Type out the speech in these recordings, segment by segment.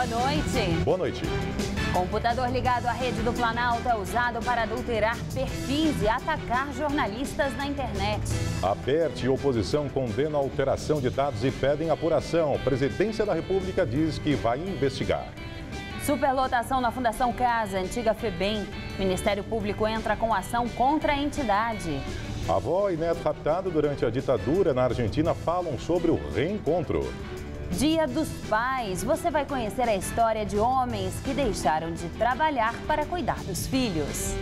Boa noite. Boa noite. Computador ligado à rede do Planalto é usado para adulterar perfis e atacar jornalistas na internet. Aberte e oposição condenam a alteração de dados e pedem apuração. Presidência da República diz que vai investigar. Superlotação na Fundação Casa, antiga FEBEM. Ministério Público entra com ação contra a entidade. Avó e neto raptado durante a ditadura na Argentina falam sobre o reencontro. Dia dos Pais. Você vai conhecer a história de homens que deixaram de trabalhar para cuidar dos filhos.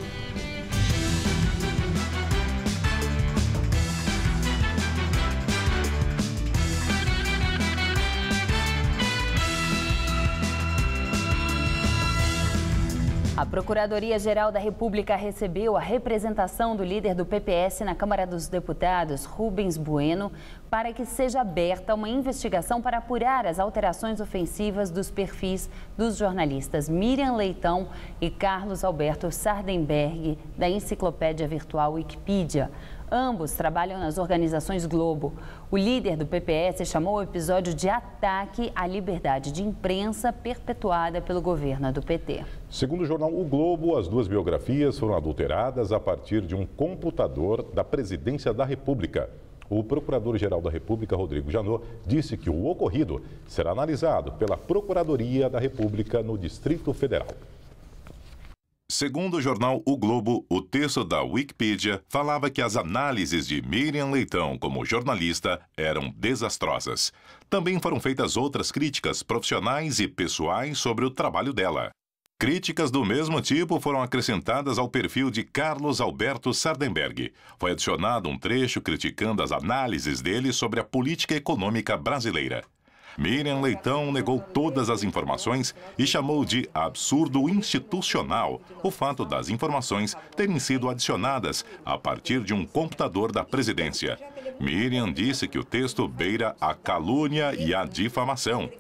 A Procuradoria-Geral da República recebeu a representação do líder do PPS na Câmara dos Deputados, Rubens Bueno, para que seja aberta uma investigação para apurar as alterações ofensivas dos perfis dos jornalistas Miriam Leitão e Carlos Alberto Sardenberg, da enciclopédia virtual Wikipedia. Ambos trabalham nas organizações Globo. O líder do PPS chamou o episódio de ataque à liberdade de imprensa perpetuada pelo governo do PT. Segundo o jornal O Globo, as duas biografias foram adulteradas a partir de um computador da Presidência da República. O Procurador-Geral da República, Rodrigo Janot, disse que o ocorrido será analisado pela Procuradoria da República no Distrito Federal. Segundo o jornal O Globo, o texto da Wikipedia falava que as análises de Miriam Leitão como jornalista eram desastrosas. Também foram feitas outras críticas profissionais e pessoais sobre o trabalho dela. Críticas do mesmo tipo foram acrescentadas ao perfil de Carlos Alberto Sardenberg. Foi adicionado um trecho criticando as análises dele sobre a política econômica brasileira. Miriam Leitão negou todas as informações e chamou de absurdo institucional o fato das informações terem sido adicionadas a partir de um computador da presidência. Miriam disse que o texto beira a calúnia e a difamação.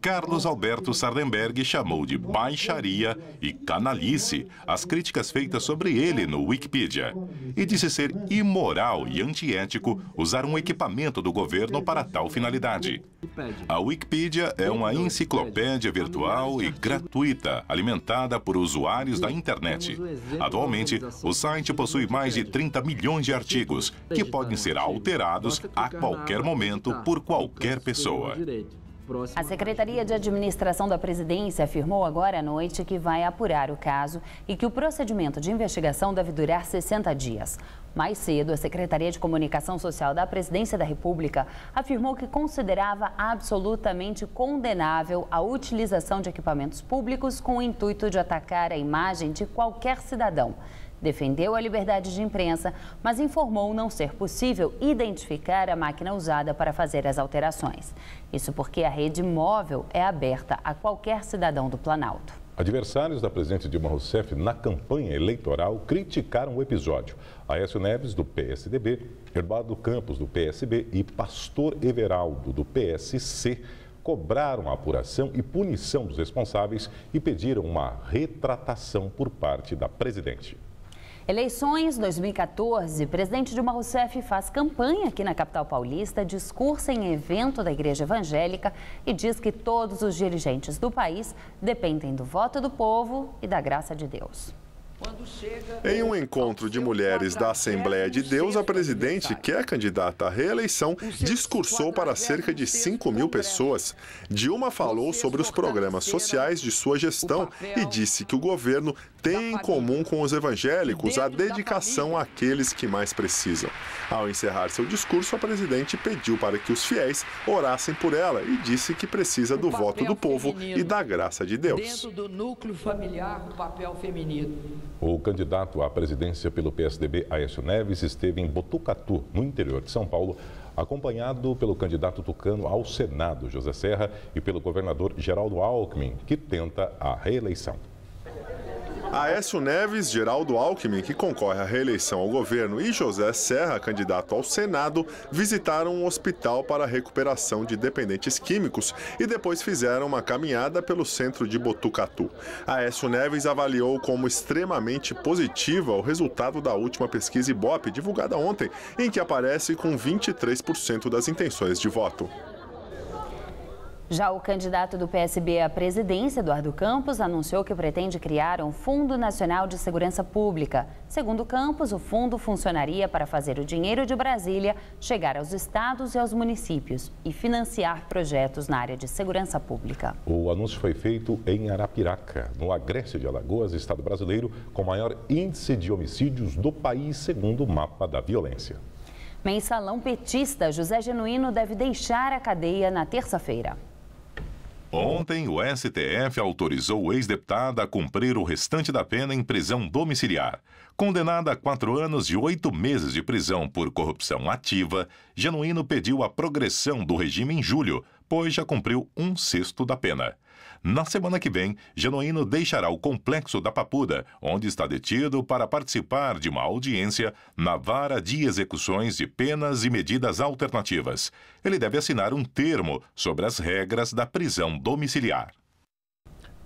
Carlos Alberto Sardenberg chamou de baixaria e canalice as críticas feitas sobre ele no Wikipedia e disse ser imoral e antiético usar um equipamento do governo para tal finalidade. A Wikipedia é uma enciclopédia virtual e gratuita, alimentada por usuários da internet. Atualmente, o site possui mais de 30 milhões de artigos, que podem ser alterados a qualquer momento por qualquer pessoa. A Secretaria de Administração da Presidência afirmou agora à noite que vai apurar o caso e que o procedimento de investigação deve durar 60 dias. Mais cedo, a Secretaria de Comunicação Social da Presidência da República afirmou que considerava absolutamente condenável a utilização de equipamentos públicos com o intuito de atacar a imagem de qualquer cidadão. Defendeu a liberdade de imprensa, mas informou não ser possível identificar a máquina usada para fazer as alterações. Isso porque a rede móvel é aberta a qualquer cidadão do Planalto. Adversários da presidente Dilma Rousseff na campanha eleitoral criticaram o episódio. Aécio Neves, do PSDB, Eduardo Campos, do PSB e Pastor Everaldo, do PSC, cobraram a apuração e punição dos responsáveis e pediram uma retratação por parte da presidente. Eleições 2014, presidente Dilma Rousseff faz campanha aqui na capital paulista, discursa em evento da Igreja Evangélica e diz que todos os dirigentes do país dependem do voto do povo e da graça de Deus. Em um encontro de mulheres da Assembleia de Deus, a presidente, que é candidata à reeleição, discursou para cerca de 5.000 pessoas. Dilma falou sobre os programas sociais de sua gestão e disse que o governo tem em comum com os evangélicos a dedicação àqueles que mais precisam. Ao encerrar seu discurso, a presidente pediu para que os fiéis orassem por ela e disse que precisa do voto do povo e da graça de Deus. Dentro do núcleo familiar, o papel feminino. O candidato à presidência pelo PSDB, Aécio Neves, esteve em Botucatu, no interior de São Paulo, acompanhado pelo candidato tucano ao Senado, José Serra, e pelo governador Geraldo Alckmin, que tenta a reeleição. Aécio Neves, Geraldo Alckmin, que concorre à reeleição ao governo, e José Serra, candidato ao Senado, visitaram um hospital para a recuperação de dependentes químicos e depois fizeram uma caminhada pelo centro de Botucatu. Aécio Neves avaliou como extremamente positiva o resultado da última pesquisa Ibope, divulgada ontem, em que aparece com 23% das intenções de voto. Já o candidato do PSB à presidência, Eduardo Campos, anunciou que pretende criar um Fundo Nacional de Segurança Pública. Segundo Campos, o fundo funcionaria para fazer o dinheiro de Brasília chegar aos estados e aos municípios e financiar projetos na área de segurança pública. O anúncio foi feito em Arapiraca, no Agreste de Alagoas, estado brasileiro com maior índice de homicídios do país, segundo o mapa da violência. Mensalão petista José Genuíno deve deixar a cadeia na terça-feira. Ontem, o STF autorizou o ex-deputado a cumprir o restante da pena em prisão domiciliar. Condenada a 4 anos e 8 meses de prisão por corrupção ativa, Genuíno pediu a progressão do regime em julho, pois já cumpriu 1/6 da pena. Na semana que vem, Genuíno deixará o complexo da Papuda, onde está detido, para participar de uma audiência na Vara de Execuções de Penas e Medidas Alternativas. Ele deve assinar um termo sobre as regras da prisão domiciliar.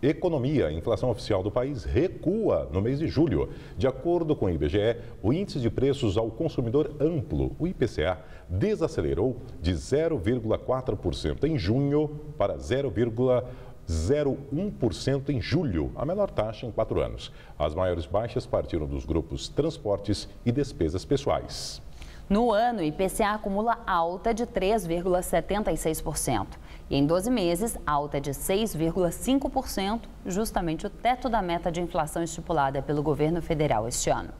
Economia. A inflação oficial do país recua no mês de julho. De acordo com o IBGE, o índice de preços ao consumidor amplo, o IPCA, desacelerou de 0,4% em junho para 0,01% em julho, a menor taxa em 4 anos. As maiores baixas partiram dos grupos transportes e despesas pessoais. No ano, o IPCA acumula alta de 3,76%. E em 12 meses, alta de 6,5%, justamente o teto da meta de inflação estipulada pelo governo federal este ano.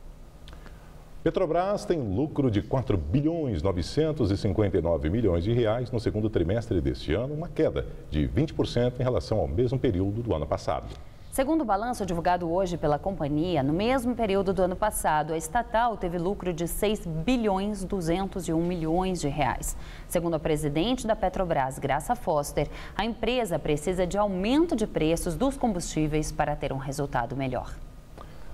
Petrobras tem lucro de 4,959 bilhões de reais no segundo trimestre deste ano, uma queda de 20% em relação ao mesmo período do ano passado. Segundo o balanço divulgado hoje pela companhia, no mesmo período do ano passado, a estatal teve lucro de 6,201 bilhões de reais. Segundo a presidente da Petrobras, Graça Foster, a empresa precisa de aumento de preços dos combustíveis para ter um resultado melhor.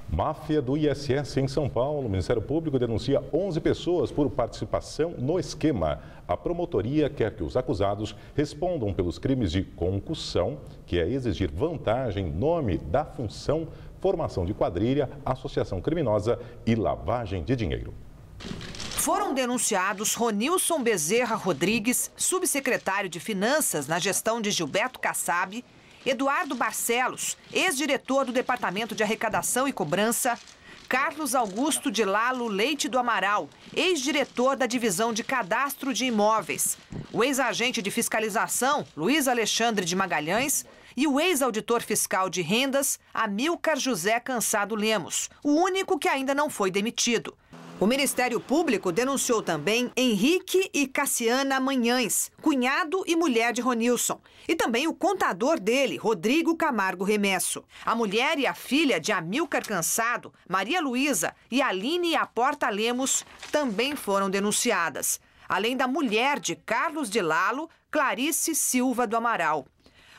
Máfia do ISS em São Paulo. O Ministério Público denuncia 11 pessoas por participação no esquema. A promotoria quer que os acusados respondam pelos crimes de concussão, que é exigir vantagem em nome da função, formação de quadrilha, associação criminosa e lavagem de dinheiro. Foram denunciados Ronilson Bezerra Rodrigues, subsecretário de Finanças na gestão de Gilberto Kassab, Eduardo Barcelos, ex-diretor do Departamento de Arrecadação e Cobrança, Carlos Augusto de Lalo Leite do Amaral, ex-diretor da Divisão de Cadastro de Imóveis, o ex-agente de fiscalização, Luiz Alexandre de Magalhães, e o ex-auditor fiscal de rendas, Amilcar José Cansado Lemos, o único que ainda não foi demitido. O Ministério Público denunciou também Henrique e Cassiana Manhães, cunhado e mulher de Ronilson, e também o contador dele, Rodrigo Camargo Remesso. A mulher e a filha de Amilcar Cansado, Maria Luísa e Aline Aporta Lemos, também foram denunciadas, além da mulher de Carlos de Lalo, Clarice Silva do Amaral.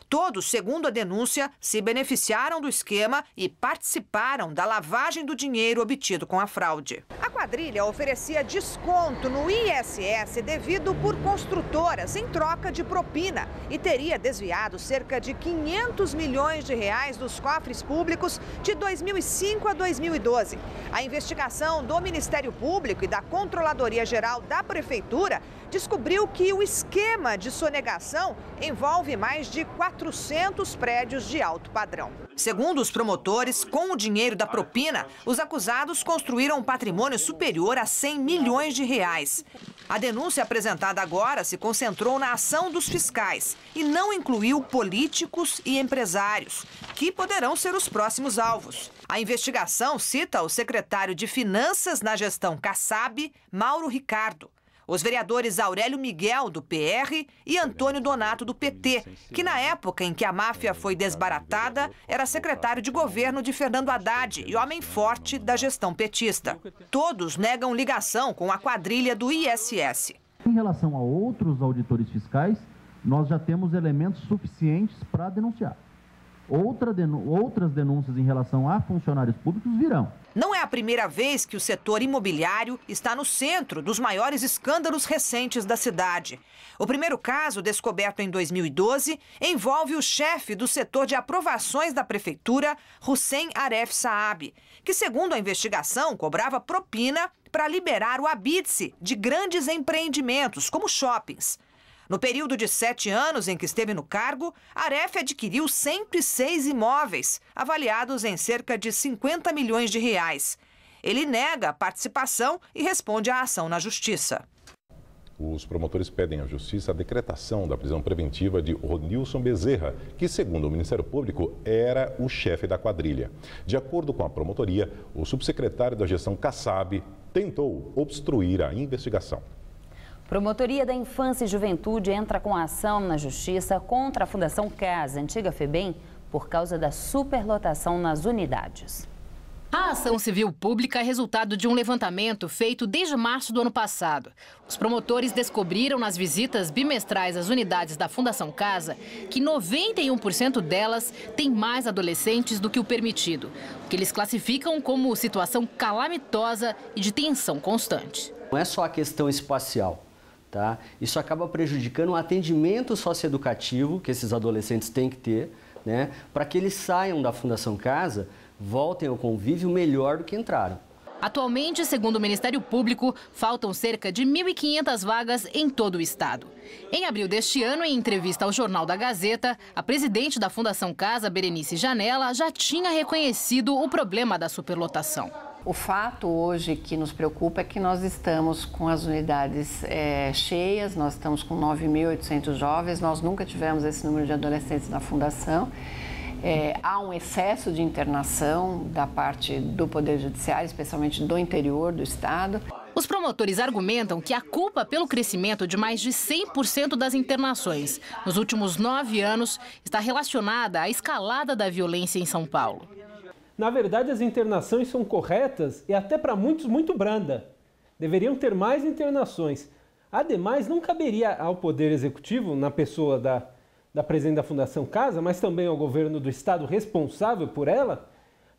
Todos, segundo a denúncia, se beneficiaram do esquema e participaram da lavagem do dinheiro obtido com a fraude. A quadrilha oferecia desconto no ISS devido por construtoras em troca de propina e teria desviado cerca de 500 milhões de reais dos cofres públicos de 2005 a 2012. A investigação do Ministério Público e da Controladoria Geral da Prefeitura descobriu que o esquema de sonegação envolve mais de 400 prédios de alto padrão. Segundo os promotores, com o dinheiro da propina, os acusados construíram um patrimônio superior a 100 milhões de reais. A denúncia apresentada agora se concentrou na ação dos fiscais e não incluiu políticos e empresários, que poderão ser os próximos alvos. A investigação cita o secretário de Finanças na gestão Kassab, Mauro Ricardo, os vereadores Aurélio Miguel, do PR, e Antônio Donato, do PT, que na época em que a máfia foi desbaratada, era secretário de governo de Fernando Haddad e homem forte da gestão petista. Todos negam ligação com a quadrilha do ISS. Em relação a outros auditores fiscais, nós já temos elementos suficientes para denunciar. Outras denúncias em relação a funcionários públicos virão. Não é a primeira vez que o setor imobiliário está no centro dos maiores escândalos recentes da cidade. O primeiro caso, descoberto em 2012, envolve o chefe do setor de aprovações da prefeitura, Hussein Aref Saab, que, segundo a investigação, cobrava propina para liberar o habite de grandes empreendimentos, como shoppings. No período de 7 anos em que esteve no cargo, Aref adquiriu 106 imóveis, avaliados em cerca de 50 milhões de reais. Ele nega a participação e responde à ação na Justiça. Os promotores pedem à Justiça a decretação da prisão preventiva de Ronilson Bezerra, que, segundo o Ministério Público, era o chefe da quadrilha. De acordo com a promotoria, o subsecretário da gestão Kassab tentou obstruir a investigação. Promotoria da Infância e Juventude entra com ação na Justiça contra a Fundação Casa, antiga FEBEM, por causa da superlotação nas unidades. A ação civil pública é resultado de um levantamento feito desde março do ano passado. Os promotores descobriram nas visitas bimestrais às unidades da Fundação Casa que 91% delas têm mais adolescentes do que o permitido, o que eles classificam como situação calamitosa e de tensão constante. Não é só a questão espacial, tá? Isso acaba prejudicando o atendimento socioeducativo que esses adolescentes têm que ter, né, para que eles saiam da Fundação Casa, voltem ao convívio melhor do que entraram. Atualmente, segundo o Ministério Público, faltam cerca de 1.500 vagas em todo o estado. Em abril deste ano, em entrevista ao Jornal da Gazeta, a presidente da Fundação Casa, Berenice Janella, já tinha reconhecido o problema da superlotação. O fato hoje que nos preocupa é que nós estamos com as unidades cheias, nós estamos com 9.800 jovens, nós nunca tivemos esse número de adolescentes na Fundação. Há um excesso de internação da parte do Poder Judiciário, especialmente do interior do estado. Os promotores argumentam que a culpa pelo crescimento de mais de 100% das internações nos últimos 9 anos está relacionada à escalada da violência em São Paulo. Na verdade, as internações são corretas e até para muitos muito branda. Deveriam ter mais internações. Ademais, não caberia ao Poder Executivo, na pessoa da presidente da Fundação Casa, mas também ao governo do estado responsável por ela,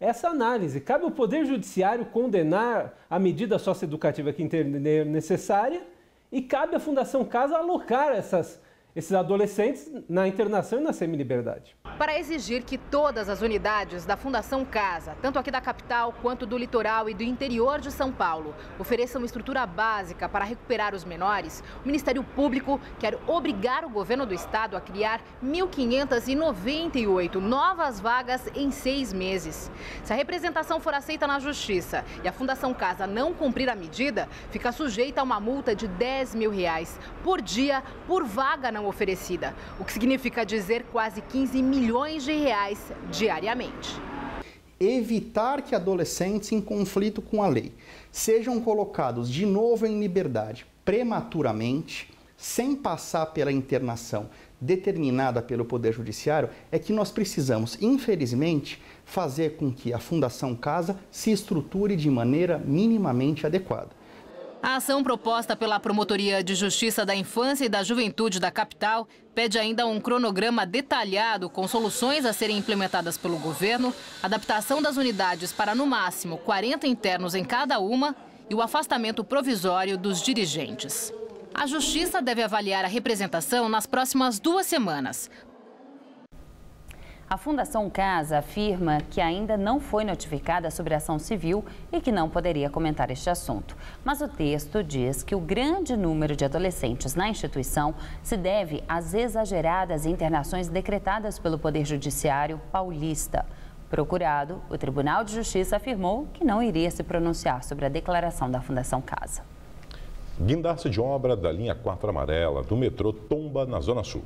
essa análise. Cabe ao Poder Judiciário condenar a medida socioeducativa que entender necessária e cabe à Fundação Casa alocar esses adolescentes na internação e na semiliberdade. Para exigir que todas as unidades da Fundação Casa, tanto aqui da capital quanto do litoral e do interior de São Paulo, ofereçam estrutura básica para recuperar os menores, o Ministério Público quer obrigar o governo do estado a criar 1.598 novas vagas em 6 meses. Se a representação for aceita na Justiça e a Fundação Casa não cumprir a medida, fica sujeita a uma multa de R$10 mil por dia por vaga não oferecida, o que significa dizer quase 15 milhões de reais diariamente. Evitar que adolescentes em conflito com a lei sejam colocados de novo em liberdade prematuramente, sem passar pela internação determinada pelo Poder Judiciário, é que nós precisamos, infelizmente, fazer com que a Fundação Casa se estruture de maneira minimamente adequada. A ação proposta pela Promotoria de Justiça da Infância e da Juventude da capital pede ainda um cronograma detalhado com soluções a serem implementadas pelo governo, adaptação das unidades para, no máximo, 40 internos em cada uma e o afastamento provisório dos dirigentes. A Justiça deve avaliar a representação nas próximas 2 semanas. A Fundação Casa afirma que ainda não foi notificada sobre a ação civil e que não poderia comentar este assunto. Mas o texto diz que o grande número de adolescentes na instituição se deve às exageradas internações decretadas pelo Poder Judiciário paulista. Procurado, o Tribunal de Justiça afirmou que não iria se pronunciar sobre a declaração da Fundação Casa. Guindaste de obra da linha 4 amarela do metrô tomba na Zona Sul.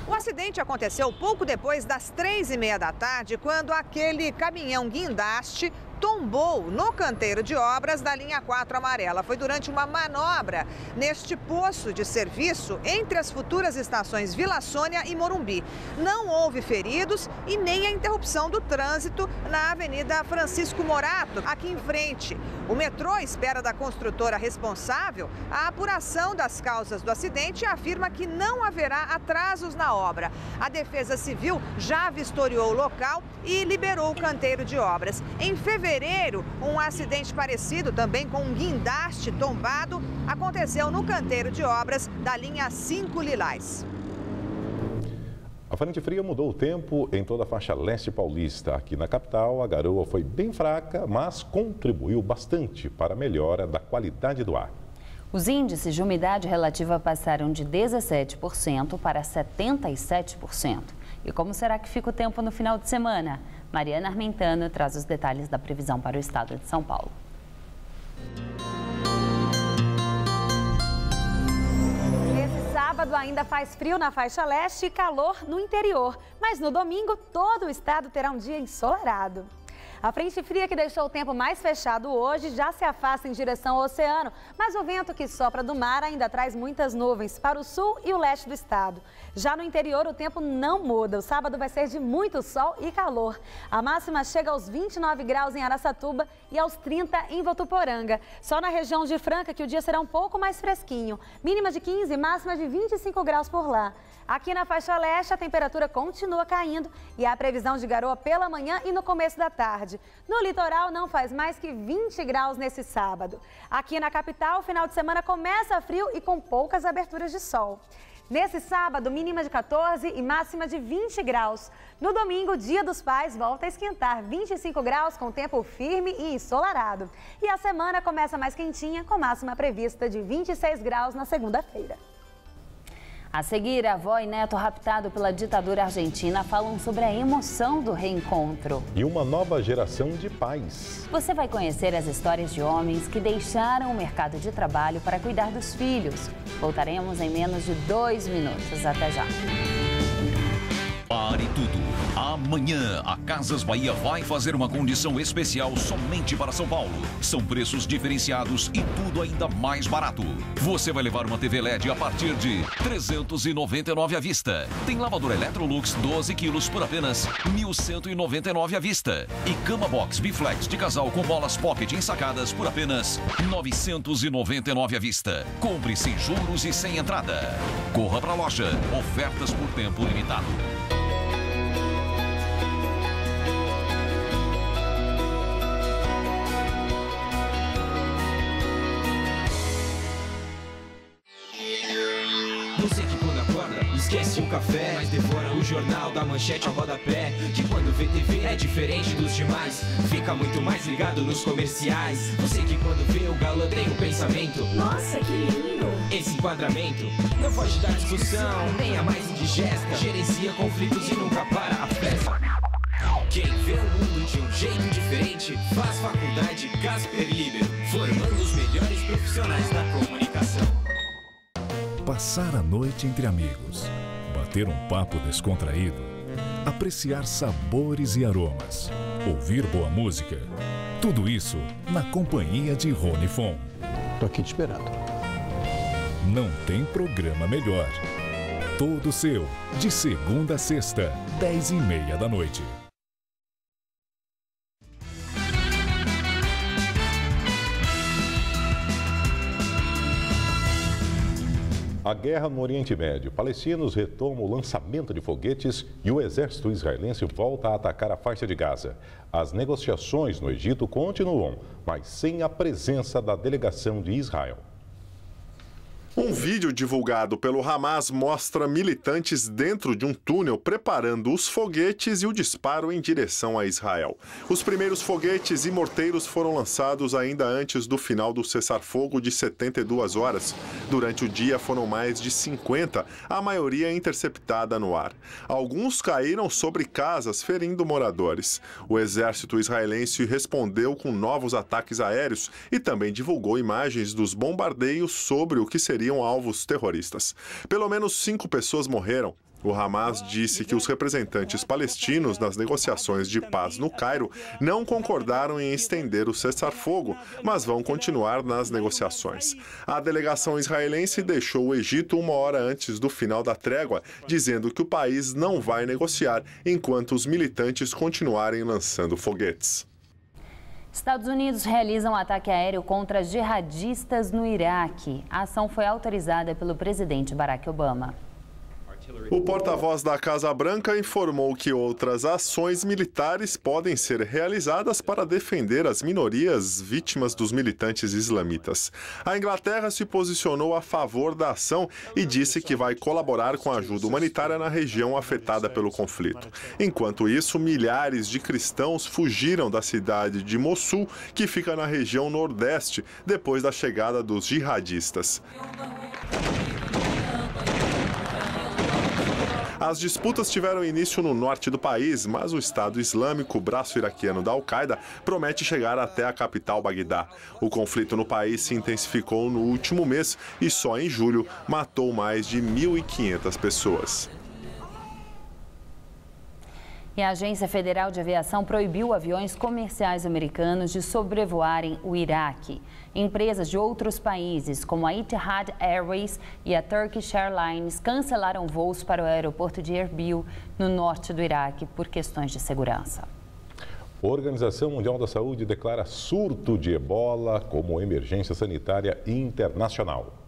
O acidente aconteceu pouco depois das 3h30 da tarde, quando aquele caminhão guindaste tombou no canteiro de obras da linha 4 amarela. Foi durante uma manobra neste poço de serviço entre as futuras estações Vila Sônia e Morumbi. Não houve feridos e nem a interrupção do trânsito na Avenida Francisco Morato, aqui em frente. O metrô espera da construtora responsável a apuração das causas do acidente e afirma que não haverá atrasos na obra. A Defesa Civil já vistoriou o local e liberou o canteiro de obras. Em fevereiro, um acidente parecido, também com um guindaste tombado, aconteceu no canteiro de obras da linha 5 Lilás. A frente fria mudou o tempo em toda a faixa leste paulista. Aqui na capital, a garoa foi bem fraca, mas contribuiu bastante para a melhora da qualidade do ar. Os índices de umidade relativa passaram de 17% para 77%. E como será que fica o tempo no final de semana? Mariana Armentano traz os detalhes da previsão para o estado de São Paulo. Nesse sábado ainda faz frio na faixa leste e calor no interior. Mas no domingo todo o estado terá um dia ensolarado. A frente fria que deixou o tempo mais fechado hoje já se afasta em direção ao oceano, mas o vento que sopra do mar ainda traz muitas nuvens para o sul e o leste do estado. Já no interior o tempo não muda, o sábado vai ser de muito sol e calor. A máxima chega aos 29 graus em Araçatuba e aos 30 em Votuporanga. Só na região de Franca que o dia será um pouco mais fresquinho, mínima de 15 e máxima de 25 graus por lá. Aqui na faixa leste a temperatura continua caindo e há previsão de garoa pela manhã e no começo da tarde. No litoral não faz mais que 20 graus nesse sábado. Aqui na capital o final de semana começa frio e com poucas aberturas de sol. Nesse sábado, mínima de 14 e máxima de 20 graus. No domingo, Dia dos Pais volta a esquentar, 25 graus com tempo firme e ensolarado. E a semana começa mais quentinha, com máxima prevista de 26 graus na segunda-feira. A seguir, a avó e neto raptado pela ditadura argentina falam sobre a emoção do reencontro. E uma nova geração de pais. Você vai conhecer as histórias de homens que deixaram o mercado de trabalho para cuidar dos filhos. Voltaremos em menos de 2 minutos. Até já. Pare tudo. Amanhã, a Casas Bahia vai fazer uma condição especial somente para São Paulo. São preços diferenciados e tudo ainda mais barato. Você vai levar uma TV LED a partir de R$ 399 à vista. Tem lavadora Electrolux 12 quilos por apenas R$ 1.199 à vista. E cama box Biflex de casal com molas pocket ensacadas por apenas R$ 999 à vista. Compre sem juros e sem entrada. Corra para a loja. Ofertas por tempo limitado. Você que quando acorda, esquece o café, mas devora o jornal da manchete ao rodapé. Que quando vê TV é diferente dos demais, fica muito mais ligado nos comerciais. Você que quando vê o galã tem um pensamento, nossa, que lindo! Esse enquadramento não foge da discussão, nem a mais indigesta. Gerencia conflitos e nunca para a festa. Quem vê o mundo de um jeito diferente, faz faculdade Casper Libero, formando os melhores profissionais da comunicação. Passar a noite entre amigos, bater um papo descontraído, apreciar sabores e aromas, ouvir boa música. Tudo isso na companhia de Rony Fon. Tô aqui te esperando. Não tem programa melhor. Todo seu, de segunda a sexta, 10h30 da noite. A guerra no Oriente Médio. Palestinos retomam o lançamento de foguetes e o exército israelense volta a atacar a faixa de Gaza. As negociações no Egito continuam, mas sem a presença da delegação de Israel. Um vídeo divulgado pelo Hamas mostra militantes dentro de um túnel preparando os foguetes e o disparo em direção a Israel. Os primeiros foguetes e morteiros foram lançados ainda antes do final do cessar-fogo de 72 horas. Durante o dia foram mais de 50, a maioria interceptada no ar. Alguns caíram sobre casas, ferindo moradores. O exército israelense respondeu com novos ataques aéreos e também divulgou imagens dos bombardeios sobre o que seriam alvos terroristas. Pelo menos 5 pessoas morreram. O Hamas disse que os representantes palestinos nas negociações de paz no Cairo não concordaram em estender o cessar-fogo, mas vão continuar nas negociações. A delegação israelense deixou o Egito 1 hora antes do final da trégua, dizendo que o país não vai negociar enquanto os militantes continuarem lançando foguetes. Estados Unidos realizam um ataque aéreo contra jihadistas no Iraque. A ação foi autorizada pelo presidente Barack Obama. O porta-voz da Casa Branca informou que outras ações militares podem ser realizadas para defender as minorias vítimas dos militantes islamitas. A Inglaterra se posicionou a favor da ação e disse que vai colaborar com a ajuda humanitária na região afetada pelo conflito. Enquanto isso, milhares de cristãos fugiram da cidade de Mossul, que fica na região nordeste, depois da chegada dos jihadistas. As disputas tiveram início no norte do país, mas o Estado Islâmico, braço iraquiano da Al-Qaeda, promete chegar até a capital Bagdá. O conflito no país se intensificou no último mês e só em julho matou mais de 1.500 pessoas. E a Agência Federal de Aviação proibiu aviões comerciais americanos de sobrevoarem o Iraque. Empresas de outros países, como a Etihad Airways e a Turkish Airlines, cancelaram voos para o aeroporto de Erbil, no norte do Iraque, por questões de segurança. A Organização Mundial da Saúde declara surto de ebola como emergência sanitária internacional.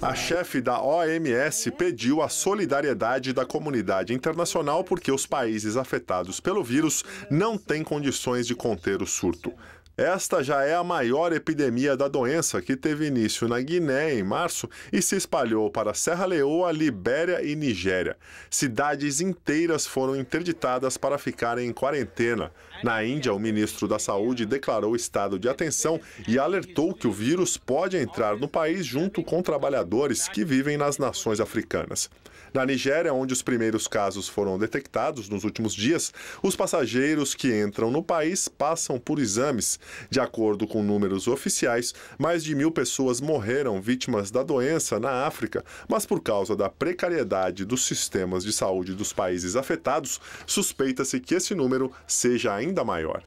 A chefe da OMS pediu a solidariedade da comunidade internacional porque os países afetados pelo vírus não têm condições de conter o surto. Esta já é a maior epidemia da doença, que teve início na Guiné em março e se espalhou para Serra Leoa, Libéria e Nigéria. Cidades inteiras foram interditadas para ficarem em quarentena. Na Índia, o ministro da Saúde declarou estado de atenção e alertou que o vírus pode entrar no país junto com trabalhadores que vivem nas nações africanas. Na Nigéria, onde os primeiros casos foram detectados nos últimos dias, os passageiros que entram no país passam por exames. De acordo com números oficiais, mais de 1.000 pessoas morreram vítimas da doença na África, mas por causa da precariedade dos sistemas de saúde dos países afetados, suspeita-se que esse número seja ainda maior.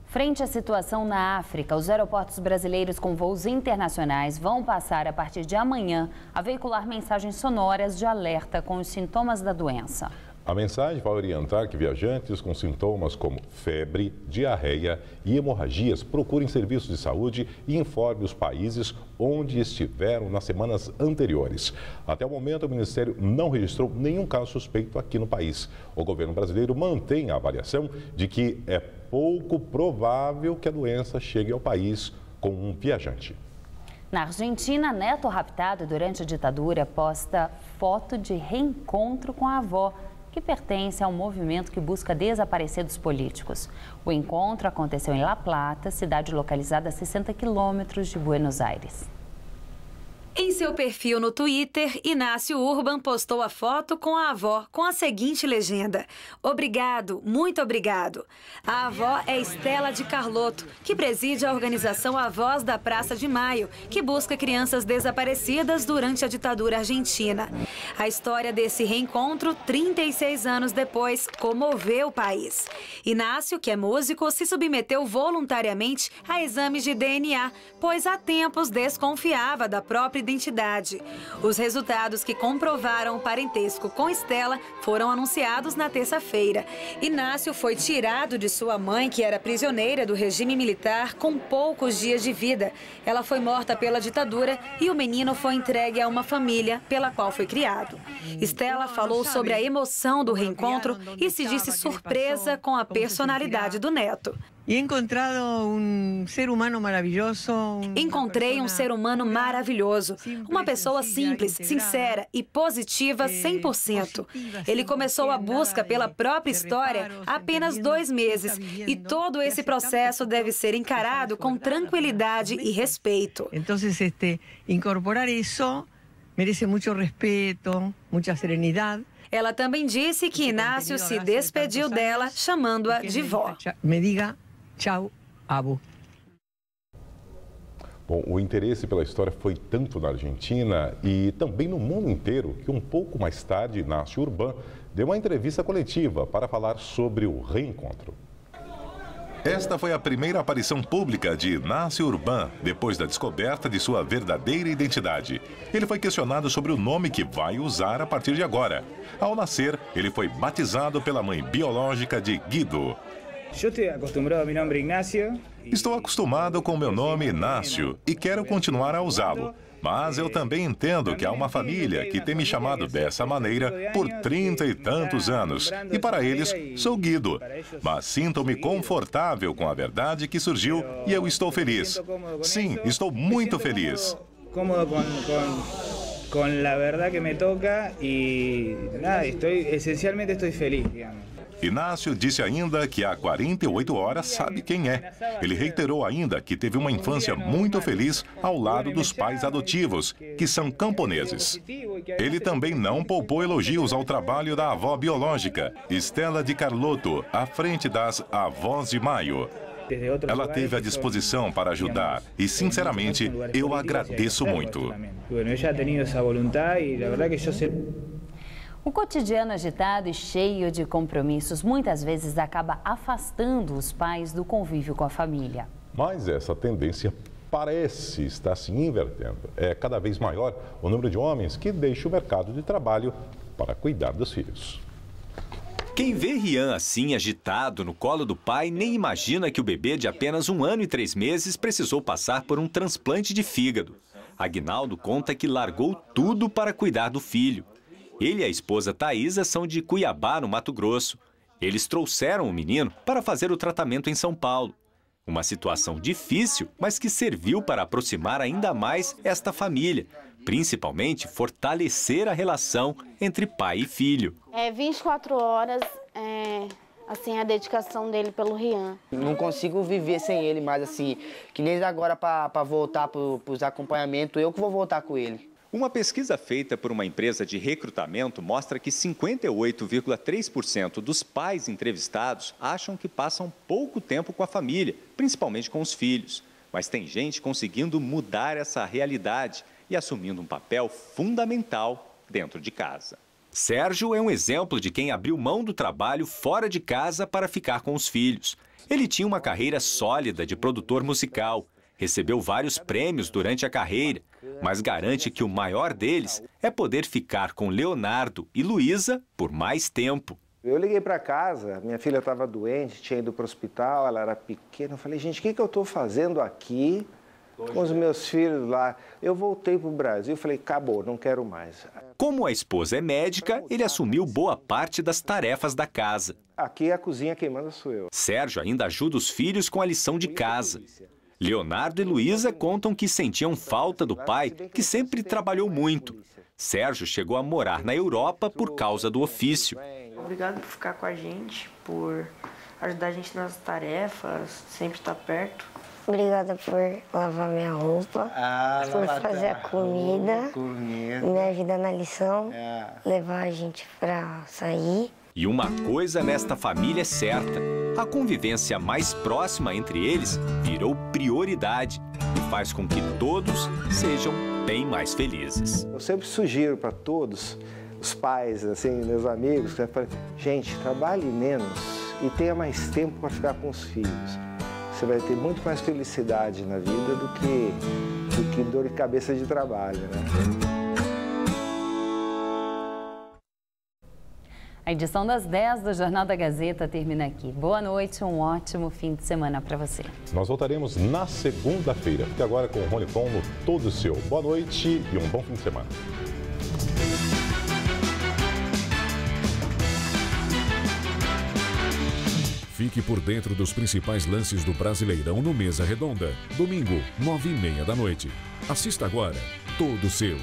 Frente à situação na África, os aeroportos brasileiros com voos internacionais vão passar, a partir de amanhã, a veicular mensagens sonoras de alerta com os sintomas da doença. A mensagem vai orientar que viajantes com sintomas como febre, diarreia e hemorragias procurem serviços de saúde e informe os países onde estiveram nas semanas anteriores. Até o momento, o Ministério não registrou nenhum caso suspeito aqui no país. O governo brasileiro mantém a avaliação de que é pouco provável que a doença chegue ao país com um viajante. Na Argentina, neto raptado durante a ditadura posta foto de reencontro com a avó, que pertence a um movimento que busca desaparecidos políticos. O encontro aconteceu em La Plata, cidade localizada a 60 quilômetros de Buenos Aires. Em seu perfil no Twitter, Inácio Urban postou a foto com a avó com a seguinte legenda: "Obrigado, muito obrigado". A avó é Estela de Carlotto, que preside a organização Avós da Praça de Maio, que busca crianças desaparecidas durante a ditadura argentina. A história desse reencontro, 36 anos depois, comoveu o país. Inácio, que é músico, se submeteu voluntariamente a exames de DNA, pois há tempos desconfiava da própria identidade. Os resultados que comprovaram o parentesco com Estela foram anunciados na terça-feira. Inácio foi tirado de sua mãe, que era prisioneira do regime militar, com poucos dias de vida. Ela foi morta pela ditadura e o menino foi entregue a uma família pela qual foi criado. Estela falou sobre a emoção do reencontro e se disse surpresa com a personalidade do neto. Encontrei um ser humano maravilhoso, uma pessoa simples, sincera e positiva 100%. Ele começou a busca pela própria história há apenas 2 meses e todo esse processo deve ser encarado com tranquilidade e respeito. Então, incorporar isso merece muito respeito, muita serenidade. Ela também disse que Inácio se despediu dela, chamando-a de vó. Me diga tchau, abo. Bom, o interesse pela história foi tanto na Argentina e também no mundo inteiro que um pouco mais tarde, Inácio Urban deu uma entrevista coletiva para falar sobre o reencontro. Esta foi a primeira aparição pública de Inácio Urban, depois da descoberta de sua verdadeira identidade. Ele foi questionado sobre o nome que vai usar a partir de agora. Ao nascer, ele foi batizado pela mãe biológica de Guido. Estou acostumado com meu nome Inácio e quero continuar a usá-lo. Mas eu também entendo que há uma família que tem me chamado dessa maneira por 30 e tantos anos. E para eles, sou Guido. Mas sinto-me confortável com a verdade que surgiu e eu estou feliz. Sim, estou muito feliz. Cómodo com a verdade que me toca e nada, essencialmente estou feliz, digamos. Inácio disse ainda que há 48 horas sabe quem é. Ele reiterou ainda que teve uma infância muito feliz ao lado dos pais adotivos, que são camponeses. Ele também não poupou elogios ao trabalho da avó biológica, Estela de Carlotto, à frente das Avós de Maio. Ela teve a disposição para ajudar e, sinceramente, eu agradeço muito. O cotidiano agitado e cheio de compromissos muitas vezes acaba afastando os pais do convívio com a família. Mas essa tendência parece estar se invertendo. É cada vez maior o número de homens que deixam o mercado de trabalho para cuidar dos filhos. Quem vê Rian assim, agitado, no colo do pai, nem imagina que o bebê de apenas 1 ano e 3 meses precisou passar por um transplante de fígado. Aguinaldo conta que largou tudo para cuidar do filho. Ele e a esposa Thaisa são de Cuiabá, no Mato Grosso. Eles trouxeram o menino para fazer o tratamento em São Paulo. Uma situação difícil, mas que serviu para aproximar ainda mais esta família. Principalmente fortalecer a relação entre pai e filho. 24 horas, assim, a dedicação dele pelo Rian. Não consigo viver sem ele mais, assim, que nem agora para voltar para os acompanhamentos, eu que vou voltar com ele. Uma pesquisa feita por uma empresa de recrutamento mostra que 58,3% dos pais entrevistados acham que passam pouco tempo com a família, principalmente com os filhos. Mas tem gente conseguindo mudar essa realidade e assumindo um papel fundamental dentro de casa. Sérgio é um exemplo de quem abriu mão do trabalho fora de casa para ficar com os filhos. Ele tinha uma carreira sólida de produtor musical. Recebeu vários prêmios durante a carreira, mas garante que o maior deles é poder ficar com Leonardo e Luísa por mais tempo. Eu liguei para casa, minha filha estava doente, tinha ido para o hospital, ela era pequena. Eu falei, gente, o que eu estou fazendo aqui com os meus filhos lá? Eu voltei para o Brasil e falei, acabou, não quero mais. Como a esposa é médica, ele assumiu boa parte das tarefas da casa. Aqui a cozinha quem manda sou eu. Sérgio ainda ajuda os filhos com a lição de casa. Leonardo e Luísa contam que sentiam falta do pai, que sempre trabalhou muito. Sérgio chegou a morar na Europa por causa do ofício. Obrigado por ficar com a gente, por ajudar a gente nas tarefas, sempre estar perto. Obrigada por lavar minha roupa, por fazer a comida, me ajudar na lição, levar a gente para sair. E uma coisa nesta família é certa: a convivência mais próxima entre eles virou prioridade e faz com que todos sejam bem mais felizes. Eu sempre sugiro para todos, os pais, assim, meus amigos, gente, trabalhe menos e tenha mais tempo para ficar com os filhos. Você vai ter muito mais felicidade na vida do que dor de cabeça de trabalho, né? A edição das 10 do Jornal da Gazeta termina aqui. Boa noite, um ótimo fim de semana para você. Nós voltaremos na segunda-feira. Fique agora com o Rony Fon no Todo Seu. Boa noite e um bom fim de semana. Fique por dentro dos principais lances do Brasileirão no Mesa Redonda. Domingo, 9h30 da noite. Assista agora, Todo Seu.